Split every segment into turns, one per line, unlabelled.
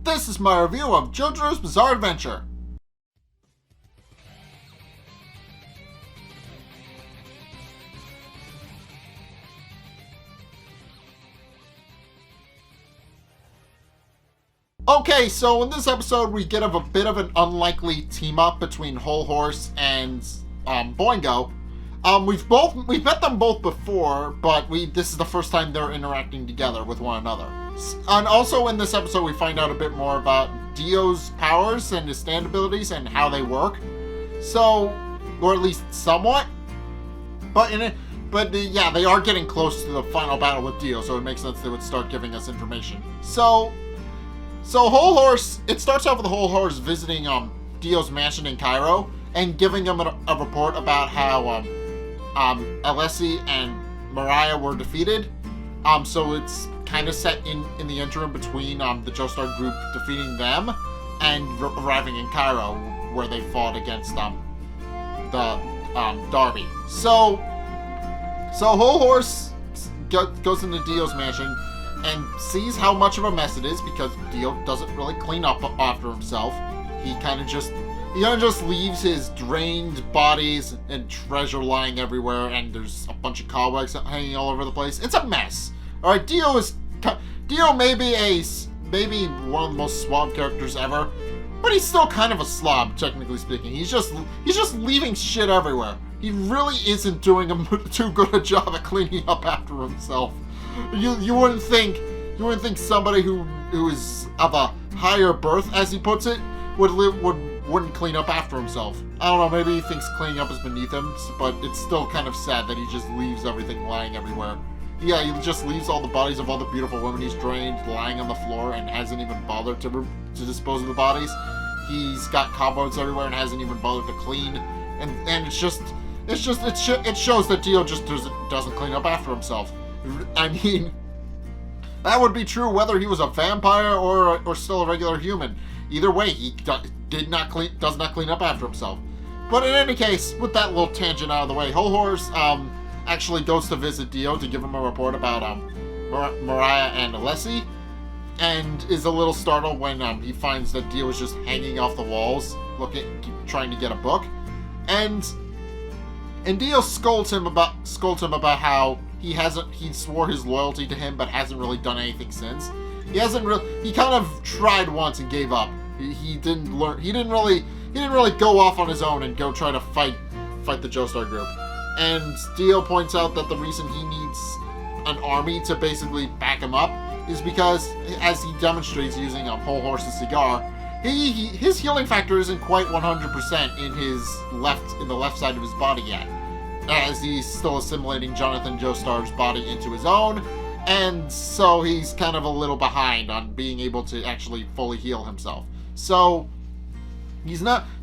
this is my review of Jojo's Bizarre Adventure. Okay, so in this episode we get a bit of an unlikely team-up between Hol Horse and Boingo. We've met them both before, but this is the first time they're interacting together with one another. And also in this episode we find out a bit more about Dio's powers and his stand abilities and how they work. So, or at least somewhat. But yeah, they are getting close to the final battle with Dio, so it makes sense they would start giving us information. So Hol Horse, it starts off with Hol Horse visiting Dio's mansion in Cairo and giving him a report about how Alessi and Mariah were defeated. So it's kind of set in the interim between the Joestar Group defeating them and arriving in Cairo, where they fought against the Derby. So Hol Horse goes into Dio's mansion and sees how much of a mess it is because Dio doesn't really clean up after himself. He kind of just leaves his drained bodies and treasure lying everywhere, and there's a bunch of cobwebs hanging all over the place. It's a mess. All right, Dio may be one of the most suave characters ever, but he's still kind of a slob, technically speaking. He's just leaving shit everywhere. He really isn't doing too good a job at cleaning up after himself. You wouldn't think somebody who is of a higher birth, as he puts it, wouldn't clean up after himself. I don't know, maybe he thinks cleaning up is beneath him, but it's still kind of sad that he just leaves everything lying everywhere. Yeah, he just leaves all the bodies of all the beautiful women he's drained lying on the floor and hasn't even bothered to dispose of the bodies. He's got cobwebs everywhere and hasn't even bothered to clean. And it shows that Dio just doesn't clean up after himself. I mean, that would be true whether he was a vampire or still a regular human. Either way, he does not clean up after himself. But in any case, with that little tangent out of the way, Hol Horse actually goes to visit Dio to give him a report about Mariah and Alessi, and is a little startled when he finds that Dio is just hanging off the walls, trying to get a book, and Dio scolds him about how he swore his loyalty to him but hasn't really done anything since. He kind of tried once and gave up. He didn't really go off on his own and go try to fight the Joestar Group. And Dio points out that the reason he needs an army to basically back him up is because, as he demonstrates using Hol Horse's cigar, his healing factor isn't quite 100% in the left side of his body yet, as he's still assimilating Jonathan Joestar's body into his own, and so he's kind of a little behind on being able to actually fully heal himself. So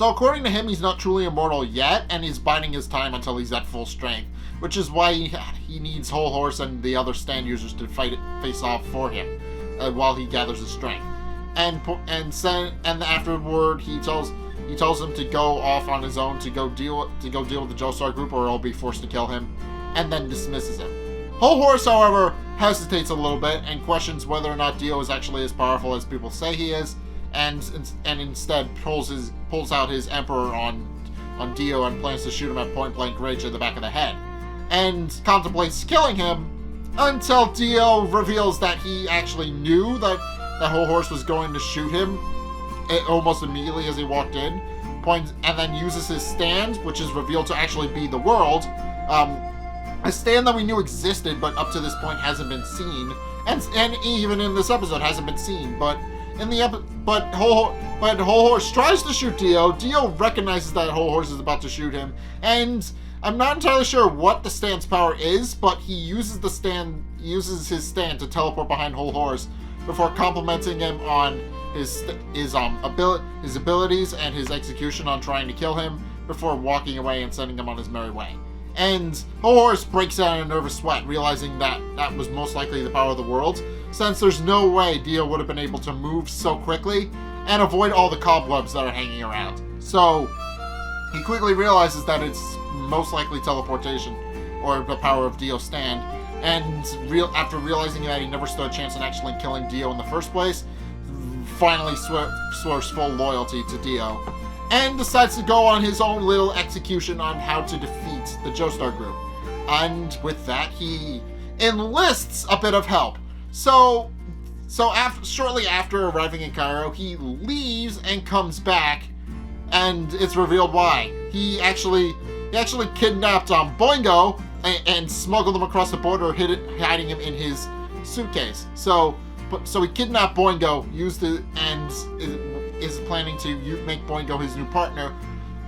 according to him, he's not truly immortal yet, and he's biding his time until he's at full strength, which is why he needs Hol Horse and the other stand users to face off for him while he gathers his strength. And afterward, he tells him to go off on his own to go deal with the Joestar Group, or he'll be forced to kill him, and then dismisses him. Hol Horse, however, hesitates a little bit and questions whether or not Dio is actually as powerful as people say he is, and instead pulls out his Emperor on Dio and plans to shoot him at point blank range in the back of the head, and contemplates killing him until Dio reveals that he actually knew that Hol Horse was going to shoot him almost immediately as he walked in, and then uses his stand, which is revealed to actually be the world, a stand that we knew existed but up to this point hasn't been seen, and even in this episode hasn't been seen, but Hol Horse tries to shoot Dio. Dio recognizes that Hol Horse is about to shoot him, and I'm not entirely sure what the stand's power is, but he uses his stand to teleport behind Hol Horse before complimenting him on his abilities and his execution on trying to kill him, before walking away and sending him on his merry way. And Hol Horse breaks out in a nervous sweat, realizing that was most likely the power of the world, since there's no way Dio would have been able to move so quickly and avoid all the cobwebs that are hanging around. So he quickly realizes that it's most likely teleportation, or the power of Dio's stand, and after realizing that he never stood a chance in actually killing Dio in the first place, finally swears full loyalty to Dio, and decides to go on his own little execution on how to defeat the Joestar Group. And with that, he enlists a bit of help. So shortly after arriving in Cairo, he leaves and comes back, and it's revealed why. He actually kidnapped Boingo and smuggled him across the border, hiding him in his suitcase. So he kidnapped Boingo, used it, and is planning to make Boingo his new partner,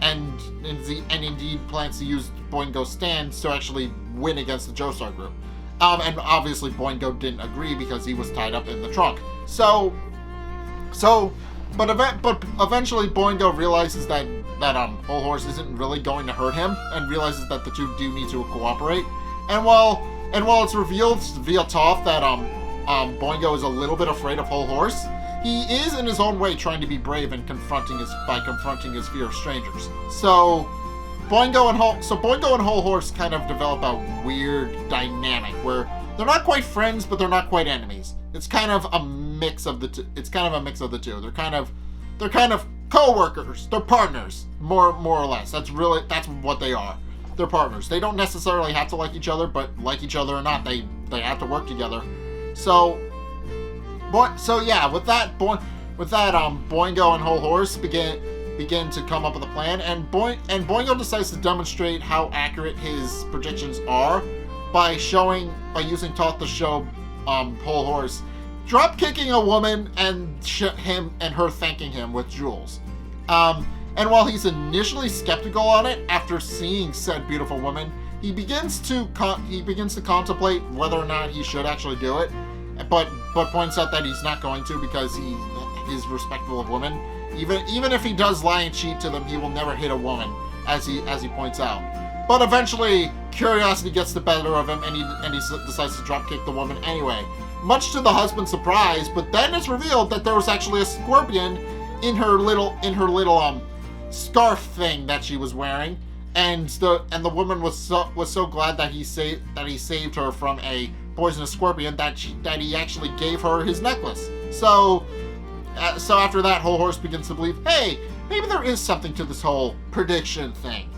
and indeed plans to use Boingo's stands to actually win against the Joestar Group. And obviously Boingo didn't agree because he was tied up in the trunk. But eventually Boingo realizes that Hol Horse isn't really going to hurt him, and realizes that the two do need to cooperate. And while it's revealed via Toph that Boingo is a little bit afraid of Hol Horse, he is in his own way trying to be brave and confronting his fear of strangers. So Boingo and Hol Horse kind of develop a weird dynamic where they're not quite friends, but they're not quite enemies. It's kind of a mix of the two. They're kind of co-workers. They're partners, more or less. That's what they are. They're partners. They don't necessarily have to like each other, but like each other or not, they have to work together. So yeah, with that, Boingo and Hol Horse begin to come up with a plan, and Boingo decides to demonstrate how accurate his predictions are by using Toph to show Hol Horse drop kicking a woman and her thanking him with jewels. And while he's initially skeptical on it after seeing said beautiful woman, he begins to contemplate whether or not he should actually do it, but points out that he's not going to because he is respectful of women. Even if he does lie and cheat to them, he will never hit a woman, as he points out. But eventually, curiosity gets the better of him, and he decides to dropkick the woman anyway, much to the husband's surprise. But then it's revealed that there was actually a scorpion in her little scarf thing that she was wearing, and the woman was so glad that he saved her from a poisonous scorpion that he actually gave her his necklace. So after that, Hol Horse begins to believe, hey, maybe there is something to this whole prediction thing.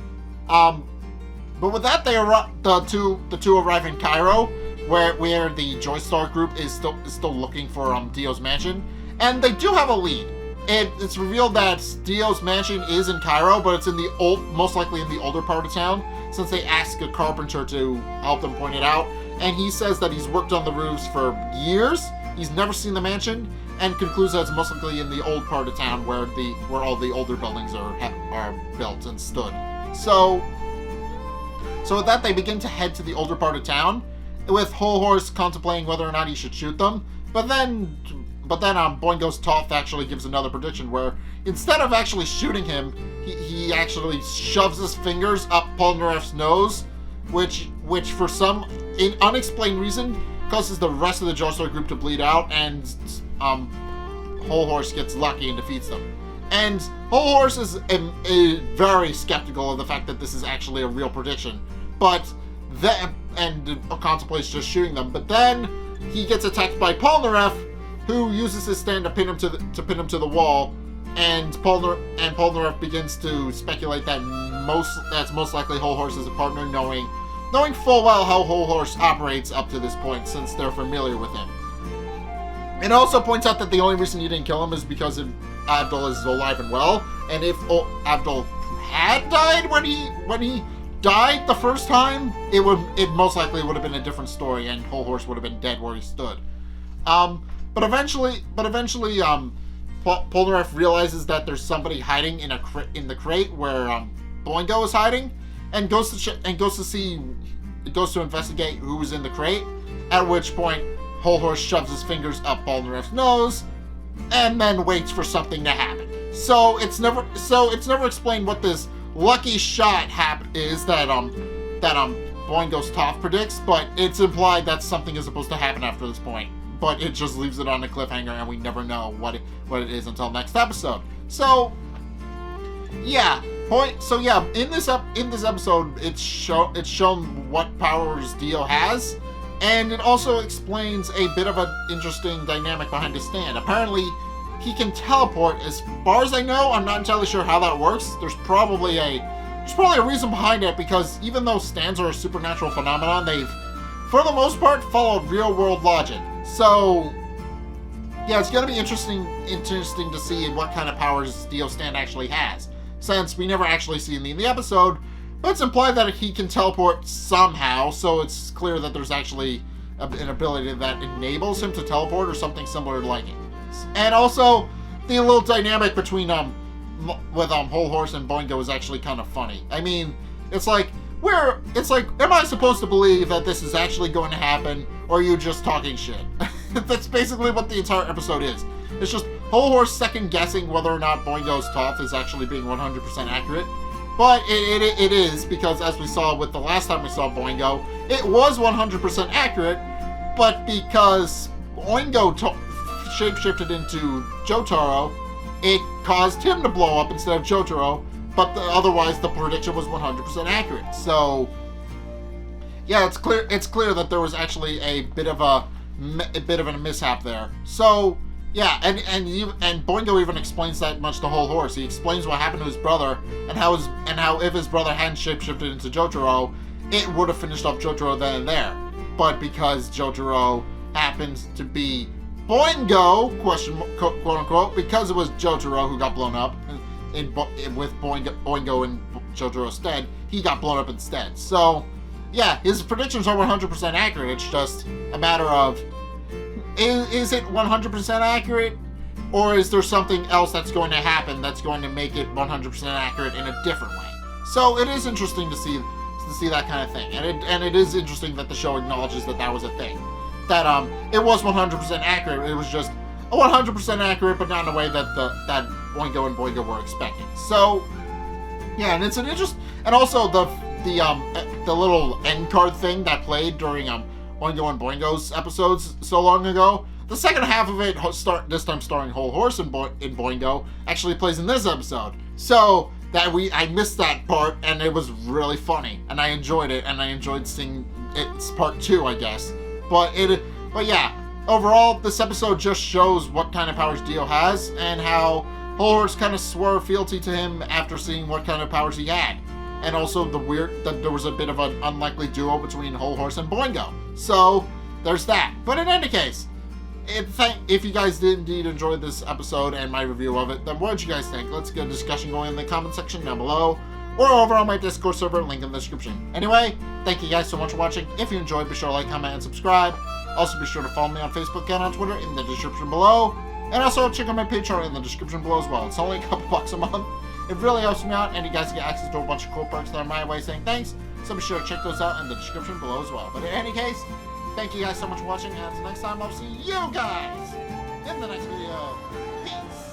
But with that, the two arrive in Cairo, where the Joestar Group is still looking for Dio's mansion, and they do have a lead. It's revealed that Dio's mansion is in Cairo, but it's most likely in the older part of town, since they ask a carpenter to help them point it out, and he says that he's worked on the roofs for years. He's never seen the mansion, and concludes that it's most likely in the old part of town where all the older buildings are built and stood. So with that, they begin to head to the older part of town, with Hol Horse contemplating whether or not he should shoot them. But then Boingo's Toph actually gives another prediction where instead of actually shooting him, he actually shoves his fingers up Polnareff's nose, which for some unexplained reason causes the rest of the Joestar Group to bleed out, and Hol Horse gets lucky and defeats them. And Hol Horse is very skeptical of the fact that this is actually a real prediction, and contemplates just shooting them. But then he gets attacked by Polnareff, who uses his stand to pin him to the wall, and Polnareff begins to speculate that that's most likely Hol Horse as a partner, knowing full well how Hol Horse operates up to this point, since they're familiar with him. It also points out that the only reason he didn't kill him is because Abdul is alive and well, and if Abdul had died when he died the first time, it most likely would have been a different story, and Hol Horse would have been dead where he stood. But eventually, Polnareff realizes that there's somebody hiding in the crate where Boingo is hiding, and goes to investigate who was in the crate. At which point, Hol Horse shoves his fingers up Polnareff's nose, and then waits for something to happen. So it's never explained what this lucky shot is that Boingo's Toph predicts, but it's implied that something is supposed to happen after this point. But it just leaves it on a cliffhanger, and we never know what it is until next episode. So yeah, in this episode, it's shown what powers Dio has, and it also explains a bit of an interesting dynamic behind his stand. Apparently, he can teleport. As far as I know, I'm not entirely sure how that works. There's probably a reason behind it, because even though stands are a supernatural phenomenon, they've, for the most part, followed real-world logic. So, yeah, it's going to be interesting to see what kind of powers Dio Stand actually has, since we never actually see him in the episode, but it's implied that he can teleport somehow, so it's clear that there's actually an ability that enables him to teleport or something similar like it. And also, the little dynamic between with Hol Horse and Boingo is actually kind of funny. I mean, am I supposed to believe that this is actually going to happen, or are you just talking shit? That's basically what the entire episode is. It's just Hol Horse second guessing whether or not Boingo's thought is actually being 100% accurate. But it is, because as we saw with the last time we saw Boingo, it was 100% accurate, but because Boingo shapeshifted into Jotaro, it caused him to blow up instead of Jotaro, but otherwise the prediction was 100% accurate. So, yeah, it's clear that there was actually a bit of a mishap there. So, yeah, and Boingo even explains that much to Hol Horse. He explains what happened to his brother, and how if his brother hadn't shapeshifted into Jotaro, it would have finished off Jotaro then and there. But because Jotaro happens to be Boingo, quote unquote, because it was Jotaro who got blown up, with Boingo in Jotaro's stead, he got blown up instead. So, yeah, his predictions are 100% accurate. It's just a matter of, is it 100% accurate, or is there something else that's going to happen that's going to make it 100% accurate in a different way? So it is interesting to see that kind of thing, and it is interesting that the show acknowledges that was a thing. That it was 100% accurate. It was just 100% accurate, but not in a way that Boingo and Boingo were expecting. So, yeah, and it's an interest, and also the little end card thing that played during Boingo and Boingo's episodes so long ago. The second half of it, this time starring Hol Horse in Boingo, actually plays in this episode. So I missed that part, and it was really funny, and I enjoyed it, and I enjoyed seeing it's part 2, I guess. But yeah, overall, this episode just shows what kind of powers Dio has, and how Hol Horse kind of swore fealty to him after seeing what kind of powers he had. And also that there was a bit of an unlikely duo between Hol Horse and Boingo. So, there's that. But in any case, if you guys did indeed enjoy this episode and my review of it, then what did you guys think? Let's get a discussion going in the comment section down below, or over on my Discord server, link in the description. Anyway, thank you guys so much for watching. If you enjoyed, be sure to like, comment, and subscribe. Also, be sure to follow me on Facebook and on Twitter in the description below. And also, check out my Patreon in the description below as well. It's only a couple bucks a month. It really helps me out, and you guys get access to a bunch of cool perks that are my way saying thanks. So be sure to check those out in the description below as well. But in any case, thank you guys so much for watching, and until next time, I'll see you guys in the next video. Peace!